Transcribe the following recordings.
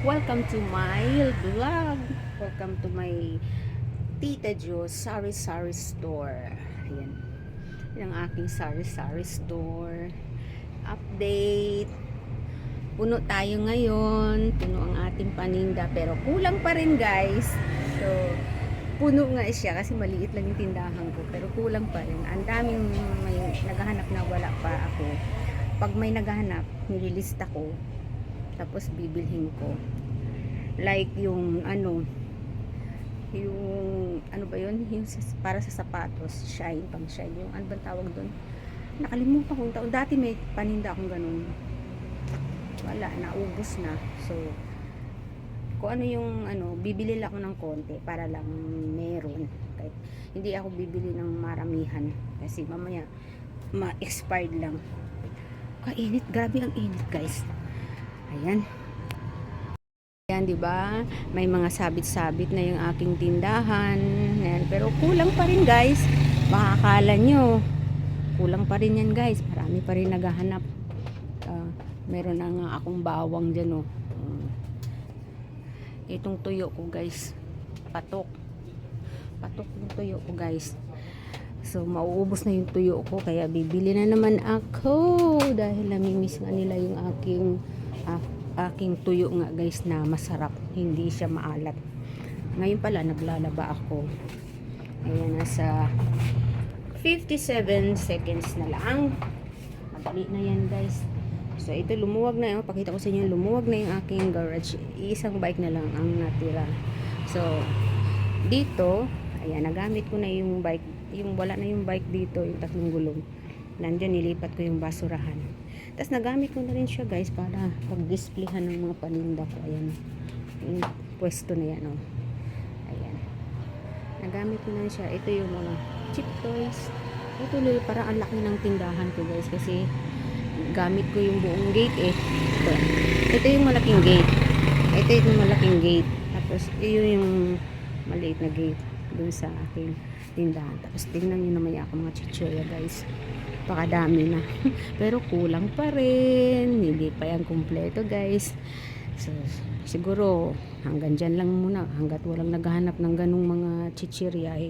Welcome to my vlog. Welcome to my Tita Jo Sari-Sari Store. Ayan. Yan ang aking Sari-Sari Store. Update. Puno tayo ngayon. Puno ang ating paninda. Pero kulang pa rin, guys. So, puno nga siya kasi maliit lang yung tindahan ko. Pero kulang pa rin. Ang daming may naghahanap na wala pa ako. Pag may naghahanap, nililista ko. Tapos bibilhin ko. Like yung ba yun? Yung para sa sapatos, shine, pang shine. Yung ano bang tawag doon? Nakalimutan kong taon. Dati may paninda akong ganun. Wala, naubos na. So, kung ano yung bibili lang ako ng konti para lang meron. Kahit hindi ako bibili ng maramihan kasi mamaya ma-expired lang. Kainit, grabe ang init, guys. Ayan. Yan, 'di ba? May mga sabit-sabit na yung aking tindahan. Yan. Pero kulang pa rin, guys. Makakala nyo. Kulang pa rin yan, guys. Marami pa rin naghahanap. Meron na nga akong bawang dyan, oh. Itong tuyo ko, guys. Patok. Patok yung tuyo ko, guys. So, mauubos na yung tuyo ko. Kaya bibili na naman ako. Dahil namimiss nga nila yung aking tuyo nga, guys, na masarap, hindi siya maalat. Ngayon pala naglalaba ako. Ayan, nasa 57 seconds na lang. Madali na yan, guys. So ito, lumuwag na yun. Pakita ko sa inyo, lumuwag na yung aking garage. Isang bike na lang ang natira. So dito, ayan, nagamit ko na yung bike. Yung wala na yung bike dito, yung tatlong gulong. Nandyan, nilipat ko yung basurahan. Tapos nagamit ko na rin siya, guys, para pag-displayhan ng mga paninda ko. Ayan. Yung pwesto na yan, oh. Ayan. Nagamit ko na siya. Ito yung mga cheap toys. Ito lalo, para ang laki ng tindahan ko, guys. Kasi gamit ko yung buong gate, eh. Ito yung malaking gate. Ito yung malaking gate. Tapos ito yung maliit na gate dun sa aking tindahan. Tapos tingnan nyo naman ako mga chichoya, guys. Pakadami na. Pero kulang pa rin. Hindi pa yan kumpleto, guys. So, siguro hanggang dyan lang muna. Hanggat walang naghahanap ng ganung mga chichirya, eh,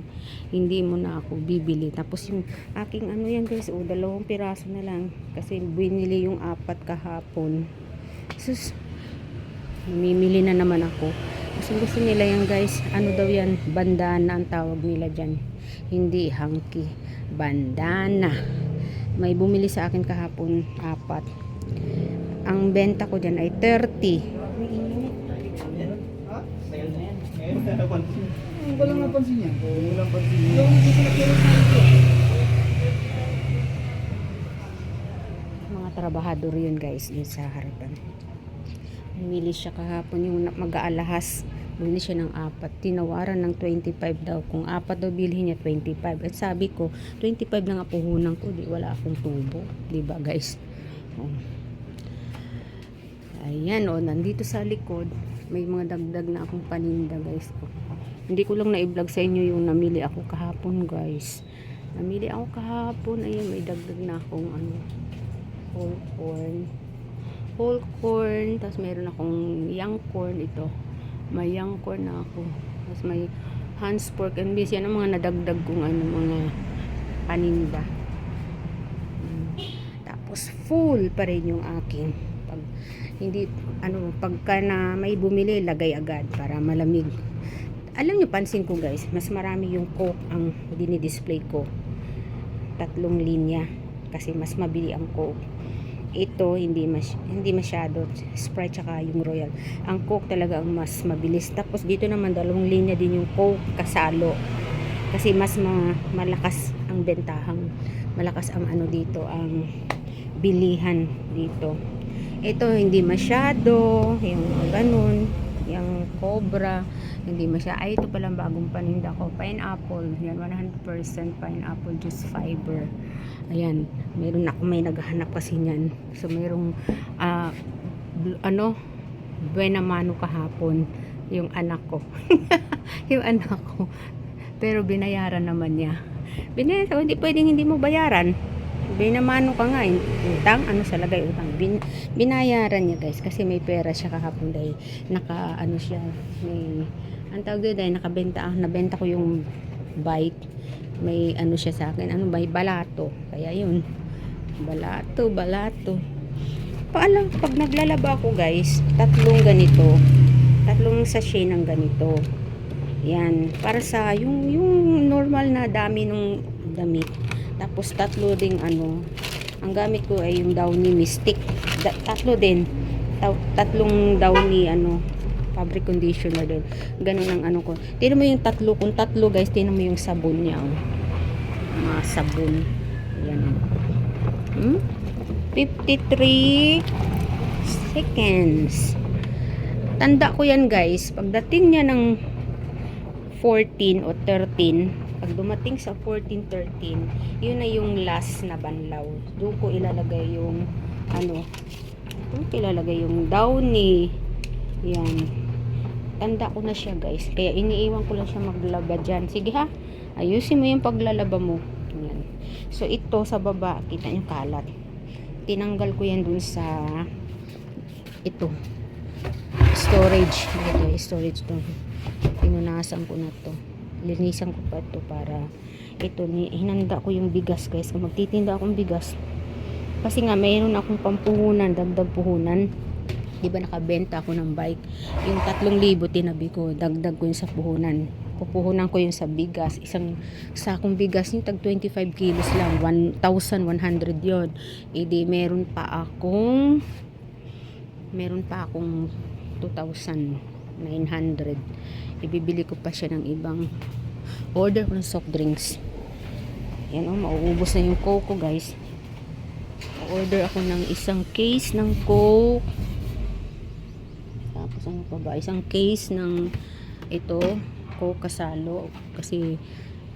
hindi mo na ako bibili. Tapos yung aking yan, guys, 2 piraso na lang. Kasi binili yung 4 kahapon. Sus, namimili na naman ako. Kasi gusto nila yan, guys. Daw yan? Bandana ang tawag nila dyan. Hindi hanky. Bandana. May bumili sa akin kahapon 4. Ang benta ko dyan ay 30. Walang napansin niya. Walang pansin niya. Mga trabahador yun, guys, yun sa harapan. Bumili siya kahapon yung mag-aalahas. Bumili siya ng 4. Tinawaran ng 25 daw. Kung 4 daw bilhin niya, 25. At sabi ko, 25 lang ang puhunan ko. Di wala akong tubo. Diba, guys? Oh. Ayan, oh. Nandito sa likod, may mga dagdag na akong paninda, guys. Oh. Hindi ko lang na-i-vlog sa inyo yung namili ako kahapon, guys. Namili ako kahapon. Ayan, may dagdag na akong whole corn. Whole corn. Tapos meron akong young corn ito. May young corn na ako. Tapos may Hans pork and beans. Yan ang mga nadagdag kong mga paninda. Tapos full pa rin yung aking pagka na may bumili, lagay agad para malamig. Alam nyo, pansin ko, guys, mas marami yung Coke ang dinidisplay ko. 3 linya. Kasi mas mabili ang Coke. Ito hindi masyado. Sprite tsaka yung Royal. Ang Coke talaga ang mas mabilis. Tapos dito naman 2 linya din yung Coke kasalo. Kasi mas malakas ang bentahang. Malakas ang dito, ang bilihan dito. Ito hindi masyado. Yung ganun. Yung Cobra. Hindi masyado. Ay, ito palang bagong paninda ko. Pineapple. Yan, 100% pineapple juice fiber. Ayan, may naghahanap kasi niyan. So mayroong buena mano kahapon yung anak ko. Yung anak ko. Pero binayaran naman niya. Binayaran, hindi pwedeng hindi mo bayaran. Binamano ka nga, utang, ano sa lagay utang. Binayaran niya guys, kasi may pera siya kahapon dahil ano siya, may, ang tawag doon dahil nabenta ko yung bike. May ano siya sa akin, ano ba, balato. Kaya yun, balato. Pag naglalaba ako guys, tatlong sachet ng ganito. Yan, para sa yung normal na dami ng damit. Tapos tatlo ding ano, ang gamit ko ay yung Downy Mystic. Tatlo din. Tatlong Downy ano, fabric conditioner din. Ganun ang ano ko. Tingnan mo yung tatlo, kung tatlo guys, tingnan mo yung sabon niya. Oh. Mga sabon. Yan. 53 seconds. Tanda ko yan guys, pagdating niya ng 14 o 13, pag dumating sa 14, 13, yun na yung last na banlaw. Doon ko ilalagay yung ano, Downy. Yan. Tanda ko na siya guys, kaya iniiwan ko lang siya maglaba dyan. Sige ha, ayusin mo yung paglalaba mo. Yan. So ito sa baba, kita yung kalat. Tinanggal ko yan dun sa ito, storage. Ito, storage to. Pinunasan ko na to. Linisan ko pa to para ito, hinanda ko yung bigas guys. Kung magtitinda akong bigas, kasi nga mayroon akong pampuhunan, dagdag puhunan. Diba nakabenta ako ng bike, yung 3,000 tinabi ko, dagdag ko yung sa puhunan. Pupuhunan ko yung sa bigas, isang sakong bigas yung tag 25 kilos lang, 1,100 yon. Edi meron pa akong 2,900. Ibibili ko pa siya ng ibang order ko ng soft drinks. Yan o, mauubos na yung Coke ko guys. Order ako ng isang case ng Coke. Tapos ano pa ba? Isang case ng ito, Coke Kasalo. Kasi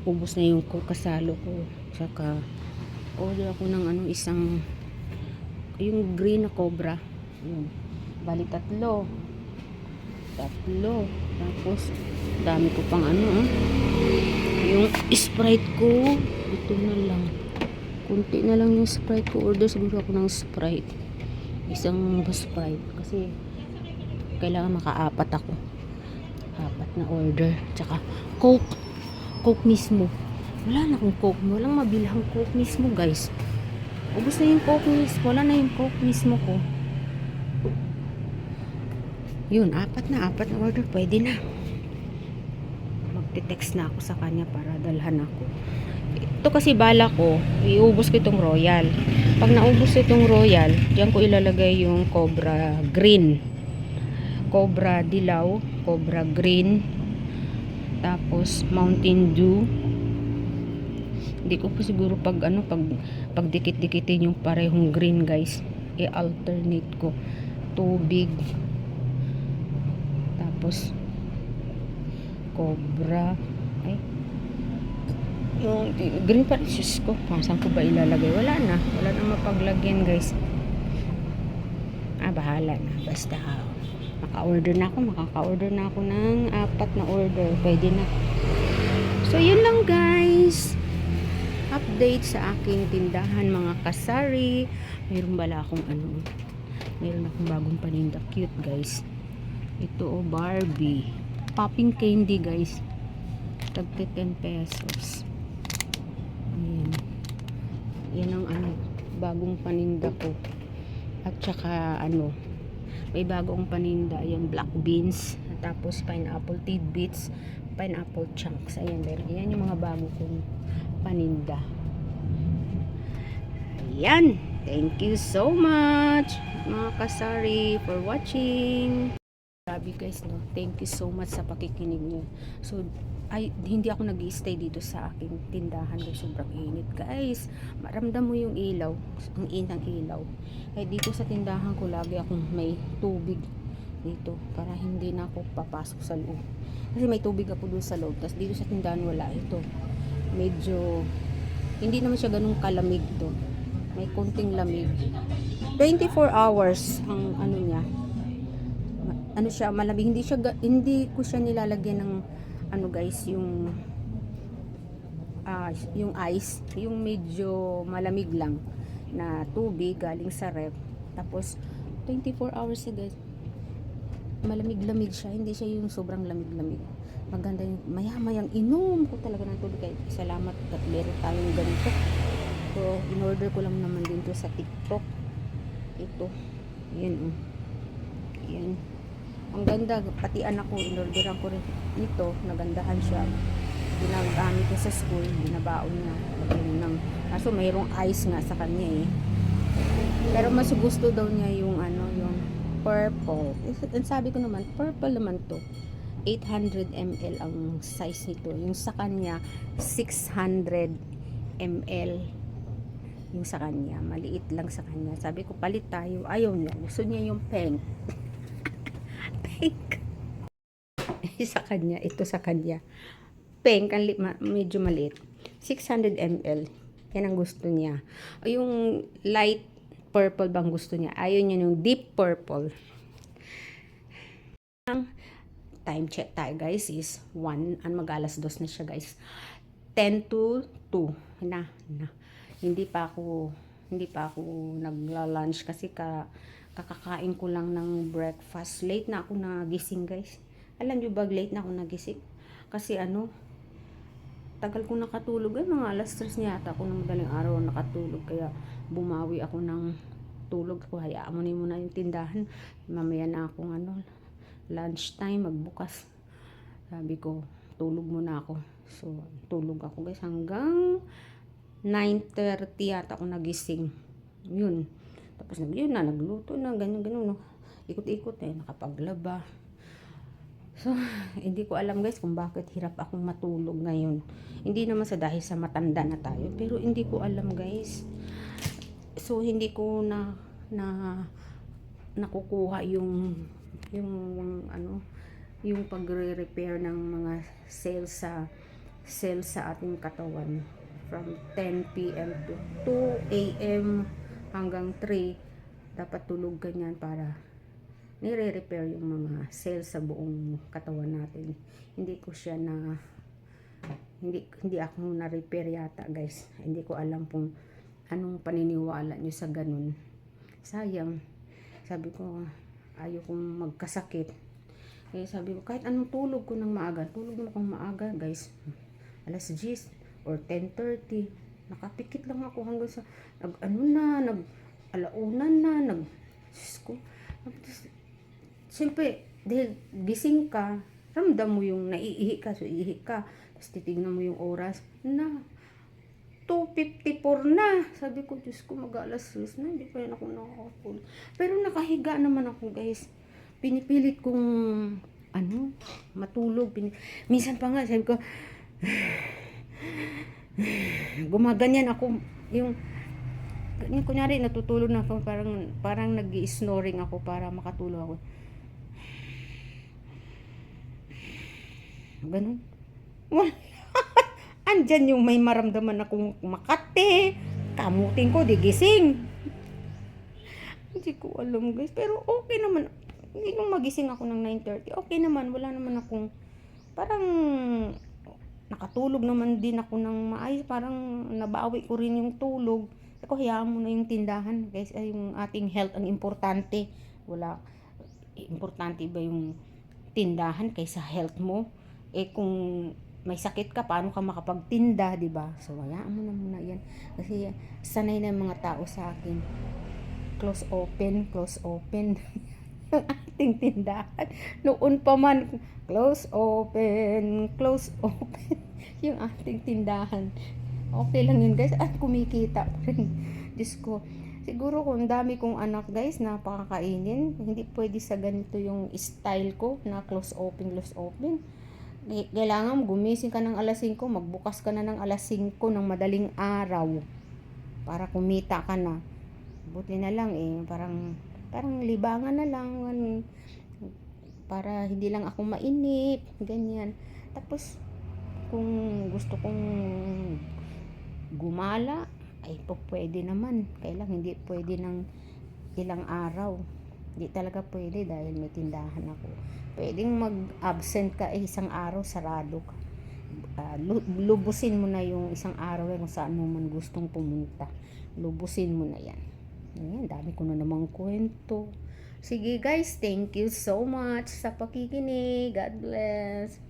ubos na yung Coke Kasalo ko. Saka order ako ng ano, isang yung green na Cobra. Yun. Bali tatlo. Tapos dami ko pang ano, yung Sprite ko, ito na lang. Kunti na lang yung Sprite ko. Order siguro ako ng Sprite. Isang Sprite. Kasi kailangan maka-4 ako. 4 na order. Tsaka Coke. Coke mismo. Wala na akong Coke. Walang mabilhang Coke mismo guys. Ubus na yung Coke mismo. Wala na yung Coke mismo ko. Yun, 4 na order. Pwede na. Magte-text na ako sa kanya para dalhan ako. Ito kasi bala ko, iubos ko itong Royal. Pag naubos itong Royal, diyan ko ilalagay yung Cobra Green. Cobra Dilaw, Cobra Green, tapos Mountain Dew. Hindi ko po siguro pag dikit-dikitin yung parehong green guys. I-alternate ko. Tubig. Tapos Cobra. Ay. Yung green pa rin. Sus ko. Saan ko ba ilalagay? Wala na mapaglagyan guys. Bahala na. Basta makaka-order na ako ng 4 na order. Pwede na. So yun lang guys. Update sa aking tindahan mga kasari. Mayroon akong bagong paninda. Cute guys. Ito Barbie. Popping candy guys. Tag 10 pesos. Ayan. Yan ang bagong paninda ko. At saka may bagong paninda. Ayan, black beans. Tapos pineapple tidbits. Pineapple chunks. Ayan, yan yung mga bago kong paninda. Ayan. Thank you so much mga kasari for watching. Grabe guys, no? Thank you so much sa pakikinig niyo. So, hindi ako nag-i-stay dito sa aking tindahan kasi sobrang init. Guys, maramdam mo yung ilaw. Ang inang ilaw. Kaya dito sa tindahan ko, lagi akong may tubig dito para hindi na ako papasok sa loob. Kasi may tubig ako doon sa loob. Tapos dito sa tindahan wala ito. Medyo, hindi naman siya ganun kalamig to. May konting lamig. 24 hours ang niya. Siya malamig, hindi ko siya nilalagyan ng guys, yung yung ice, yung medyo malamig lang na tubig galing sa ref. Tapos 24 hours siya guys. Malamig-lamig siya, hindi siya yung sobrang lamig-lamig. Maganda yung maya-mayang inom ko talaga ng tubig. Kaya salamat at meron tayong ganito. So, in-order ko lang naman din to sa TikTok. Ito. Yan oh. Yan. Ang ganda. Pati anak ko, in-orderan ko rin ito. Nagandahan siya. Ginagamit ko sa school. Binabaon niya. Lagyan ng, kaso mayroong ice nga sa kanya eh. Pero mas gusto daw niya yung yung purple. Ang sabi ko naman, purple naman to. 800 ml ang size nito. Yung sa kanya, 600 ml. Yung sa kanya, maliit lang sa kanya. Sabi ko, palit tayo. Ayaw niya. Gusto niya yung pink. Pink. Sa kanya, ito sa kanya. Pink, medyo maliit. 600 ml. Yan ang gusto niya. Yung light purple bang gusto niya. Ayaw niya yung deep purple. Ang time check tayo guys is 1. Mag-alas 2 na siya guys. 10 to 2. Na. Hindi pa ako nagla-lunch kasi kakakain ko lang ng breakfast. Late na ako nagising guys. Alam niyo ba late na ako nagising? Kasi tagal ko nakatulog. Mga alas 3 niya yata ako ng madaling araw nakatulog. Kaya bumawi ako ng tulog ko. Hayaan mo na muna yung tindahan. Mamaya na akong lunch time, magbukas. Sabi ko, tulog muna ako. So, tulog ako guys hanggang 9:30 yata ako nagising. Yun. Tapos nagluto na, ganyan. No? Ikot-ikot nakapaglaba. So, hindi ko alam guys kung bakit hirap akong matulog ngayon. Hindi naman dahil sa matanda na tayo, pero hindi ko alam guys. So, hindi ko nakukuha yung pagre-repair ng mga cells sa ating katawan from 10 p.m. to 2 a.m. hanggang 3 dapat tulog ganyan para nire-repair yung mga cells sa buong katawan natin. Hindi ako na-repair yata guys. Hindi ko alam kung anong paniniwala nyo sa ganun. Sayang. Sabi ko, ayaw kong magkasakit. Kaya sabi ko, kahit anong tulog ko ng maaga, tulog mo akong maaga guys. Alas 10 or 10:30. Nakapikit lang ako hanggang sa alaunan na, siyempre, dahil gising ka, ramdam mo yung naiihi ka, so iihi ka. Tapos titignan mo yung oras, 2:54 na. Sabi ko, Diyos ko, mag-alas 6 na, hindi pa rin ako nakakapulog. Pero nakahiga naman ako, guys. Pinipilit kong, matulog. Minsan pa nga, sabi ko, gumaganyan ako, yung kunyari, natutulog na ako, parang nag-i-snoring ako para makatulog ako. Ganun. Andyan yung may maramdaman akong makate. Kamutin ko, digising. Hindi ko alam guys. Pero okay naman. Nung magising ako ng 9:30, okay naman. Wala naman akong, parang nakatulog naman din ako ng maayos. Parang nabawi ko rin yung tulog. Ako, hayaan mo na yung tindahan guys. Ay, yung ating health ang importante. Importante ba yung tindahan kaysa health mo? Kung may sakit ka, paano ka makapagtinda, di ba? So, hayaan mo na muna yan. Kasi, sanay na mga tao sa akin. Close open. Ang ating tindahan. Noon pa man, close open. Yung ating tindahan. Okay lang yun, guys. At kumikita pa rin. Diyos ko. Siguro kung dami kong anak, guys, na pakakainin, hindi pwede sa ganito yung style ko na close open. Kailangan gumising ka ng alas 5, magbukas ka na ng alas 5 ng madaling araw para kumita ka na. Buti na lang parang libangan na lang para hindi lang ako mainip, ganyan. Tapos kung gusto kong gumala, ay pwede naman. Kailang hindi pwede ng ilang araw. Hindi talaga pwede dahil may tindahan ako. Pwedeng mag-absent ka isang araw, sarado ka. lubusin mo na yung isang araw kung saan mo man gustong pumunta. Lubusin mo na yan. Ayan, dami ko na namang kwento. Sige guys, thank you so much sa pakikinig. God bless.